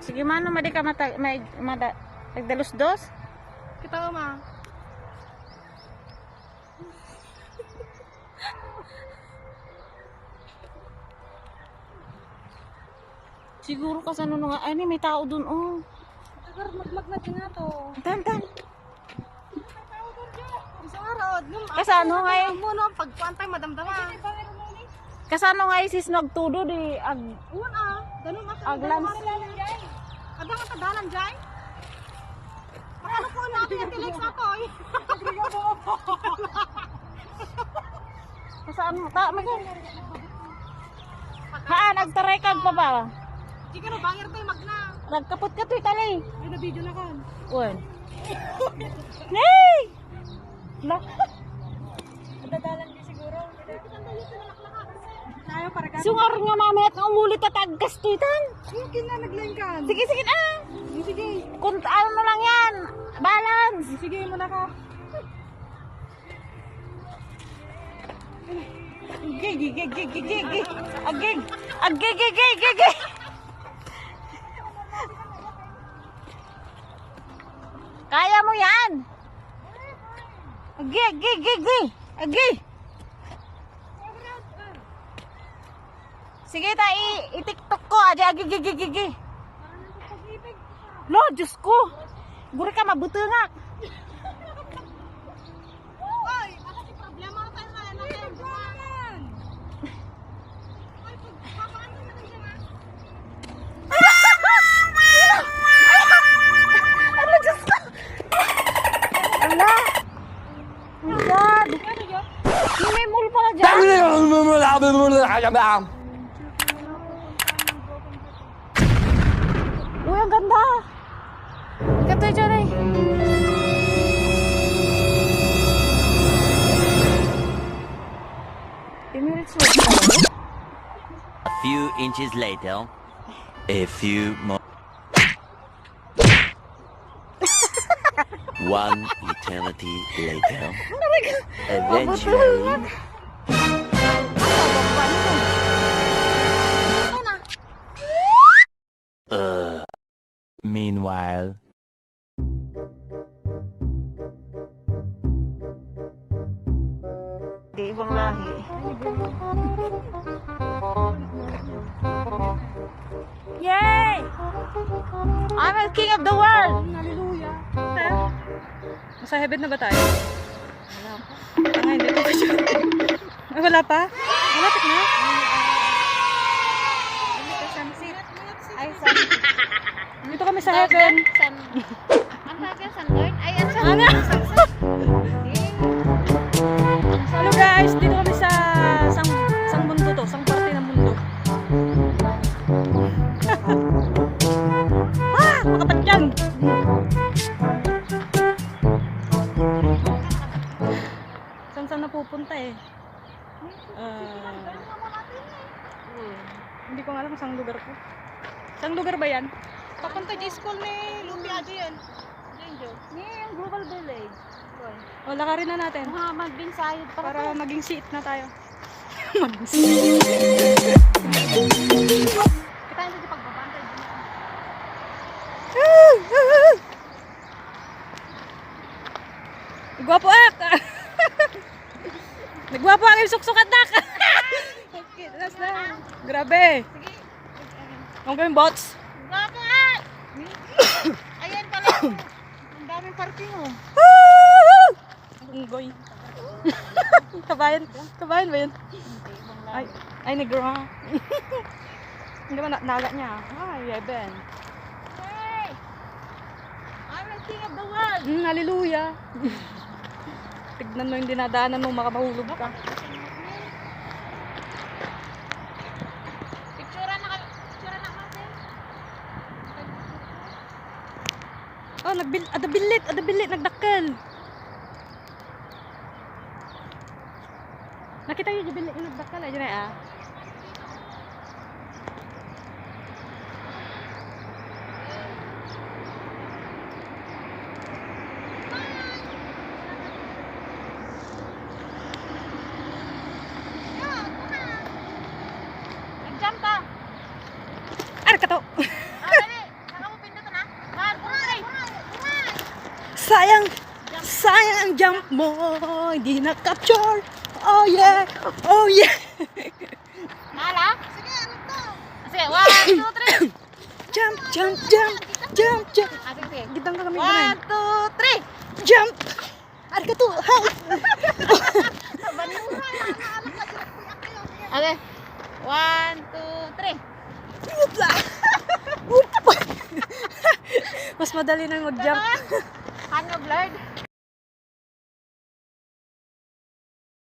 Sige mano, madi ka may nagdalos-dos. Kita mo ma. Siguro kasi ano nga, ay may tao dun, oh. Tagar magmag na din na to. Tan. Isang araw, Kasano nga eh? Muna, pagpantay, madamdama. Kasano nga isis nagtudo di Una, ganun Aglans. Adang ang tadalan dyan. Makano po natin yung tilex na to eh. Kasaan mo? Nagtaray kag pa ba? Sige no, bangir tayo magna. Nagkapot ka to'y talay. Ay, na-video na kan. Uwan. Hey! La. Tadalan din siguro. Tayo para ka. Sungar nga mamaya at umulit at agkas tuitan. Sige na, nagline kan. Sige ah. Sige. Kung ano na lang yan. Balance. Sige mo na ka. Agig. Kaya mo yan. Agi. Sige ta i-TikTok ko aja agi. Lo, Diyos ko. Guri ka mabutungak. Oy, ano si problema tayo na natin? Buwan. Oy, papaano na tayo na? Ano, Diyos ko. Ala. Oh God. May mall pala dyan. Uy, ang ganda. Katoy dyan eh. A few inches later, a few more. One eternity later, eventually. Meanwhile. Di ibang lahi. Yay! I'm a king of the world! Hallelujah. Nasa heaven na ba tayo? Wala pa. Hindi pa siya. Ay, wala pa? Malapit na? Ay, sun. Dito kami sa heaven. Ang tawag sun lord? Ay, ang sun. Ano? Hello guys, dito kami sa sang mundo to, sang parte ng mundo. Makapatyang! Saan napupunta eh? Hindi ko alam kung saan lugar ko. Saan lugar ba yan? Papunta di school ni Lumpia yan. Yung global village. O, lakarin na natin. Muhammad bin Sayed Para maging seat na tayo. Maging seat. Kita yung di pagbabantay. Nagwapo ak! Nagwapo ang yung suksukat nak! Okay, last na. Grabe. Ang gawin bots. Gwapo ah! Ayan pala. Ang daming parking oh. Unggoy. Kabayan ba yun? Ay negro ha. Hindi ba naga niya? Ay, yeben. Hey! I'm a king of the world! Hallelujah. Tignan mo yung dinadaanan mo, makamahulog ka. Picture na kasi. Oh, adabilit, nagdakkel. Nakita yung bilit yung nagdakkel ay dyan ah. Nag-jump ka! Ar ka to. Dali! Sayang, sayang ang jump mo. Hindi na-capture. Oh yeah, oh yeah. Nala? Sige, ano to? Sige, 1, 2, 3. Jump, jump, jump, jump, jump. Ah, sige, sige. Gitang ka kami 1, 2, 3. Jump. Arka to. Hi. Okay. 1, 2, 3. Upla. Mas madali nang mag-jump. Hang blurred.